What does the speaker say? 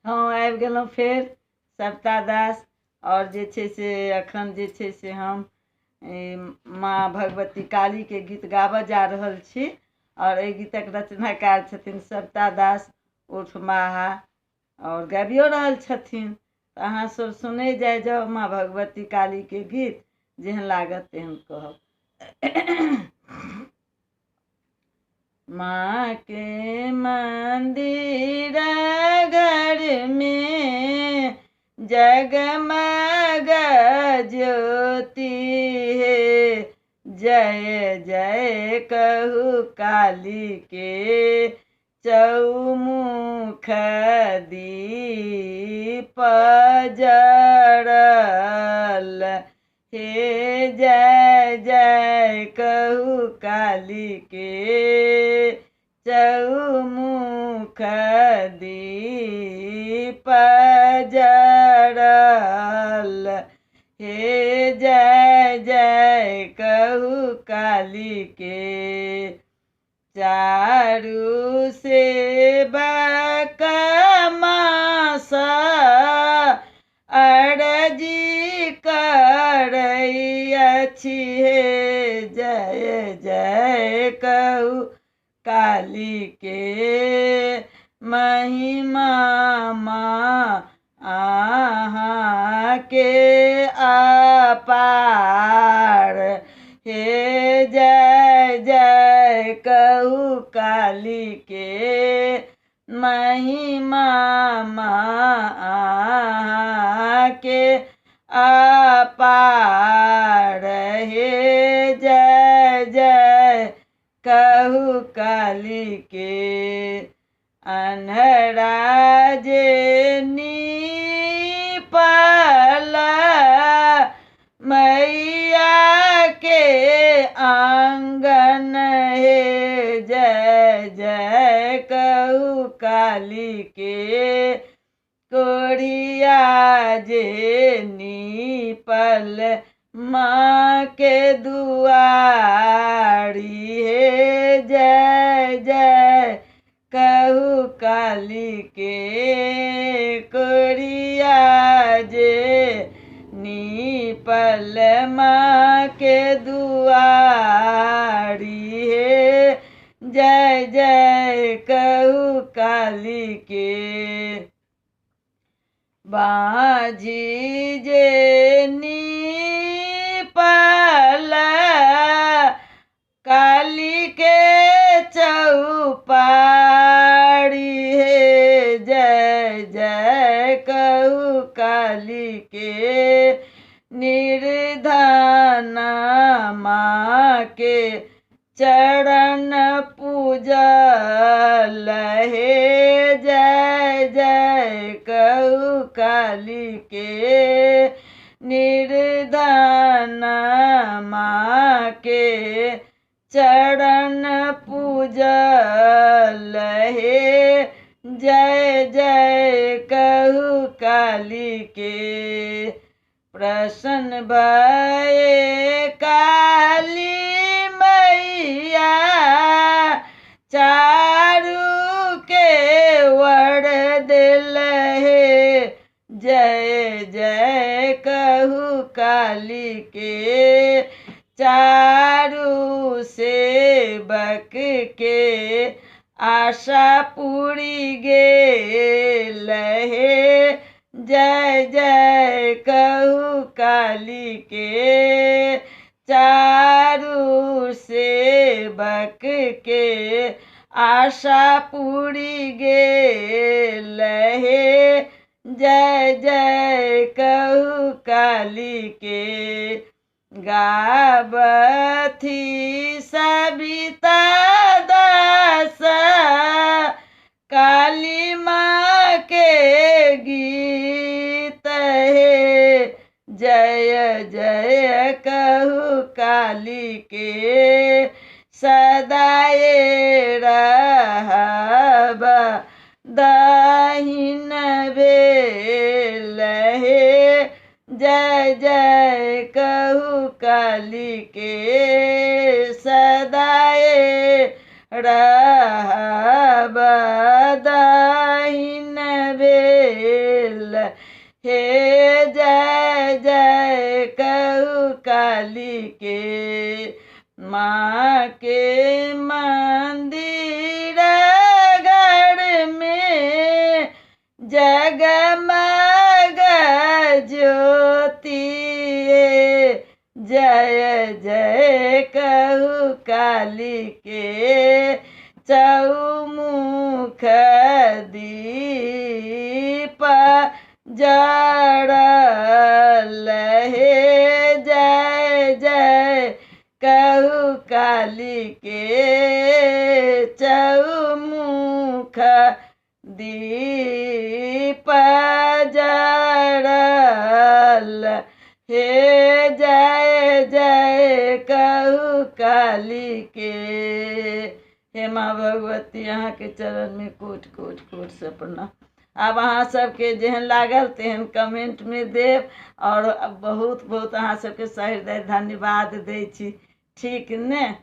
हम आबि गेलहुँ फेर सविता दास और जे छै से एखन जे छै से हम माँ भगवती कालीके गीत गाबऽ जा रहल छी और एहि गीतक रचनाकार छथिन सविता दास उर्फ माहा और गाबियो रहल छथिन। तऽ अहाँ सब सुनै जाइ जाउ माँ भगवती कालीके गीत, जेहन लागत तेहन कहब। माँ के मंदिर घर में जगमग ज्योति है, जय जय कहू काली के चौमुख दीप जरल, हे जय जय कहू काली के चौमुख दीप जरल, हे जय जय कहू काली के। चारू सेवक मास अरजी करई अछि, हे जय जय कहू काली के महिमा माँ अहाँ के अपार, हे जय जय कहू काली के महिमा माँ अहाँ के अपार, हे जय जय कहू काली के। अन्हरा जे नीपल मैया के आंगन, हे जय जय कहू काली के कोढ़िया जे नीपल माँ के दुआरी, हे जय जय कहू काली के कोढ़िया जे नीपल माँ के दुआरी, हे जय जय कहू काली के। बाँझी जे नीपल काली के चौपारी, हे जय जय कहू काली के निर्धना माँ के चरण पूजल, हे जय जय कहू काली के निर्धना माँ के चरण पूजल, हे जय जय कहू काली के। प्रसन्न भये काली मैया चारू के वर दिल, हे जय जय कहू काली के चारू सेवक के आशा पूरी गेल, हे जय जय कहू काली के चारू सेवक के आशा पूरी गेल, हे जय जय कहू काली के। गावथी सविता दास काली माँ के गीत, हे जय जय कहू काली के सदाए रहब दाहिन भेल, हे जय जय कहू काली के सदाए रहब दाहिन भेल। काली के माँ के मंदिर घर में जगमग ज्योति जय जय कहू काली के चौमुख दीप जड़ल हे जय जय कहू काली के चौमुख दीप जड़ल हे जय जय कहू काली के। हे माँ भगवती अहाँ के चरण में कोट कोट कोट से प्रणाम। आब अहाँ सबके जेहन लागल तेहन कमेंट में देव और बहुत बहुत अहाँ सबके सहृदय धन्यवाद दै छी, ठीक ने।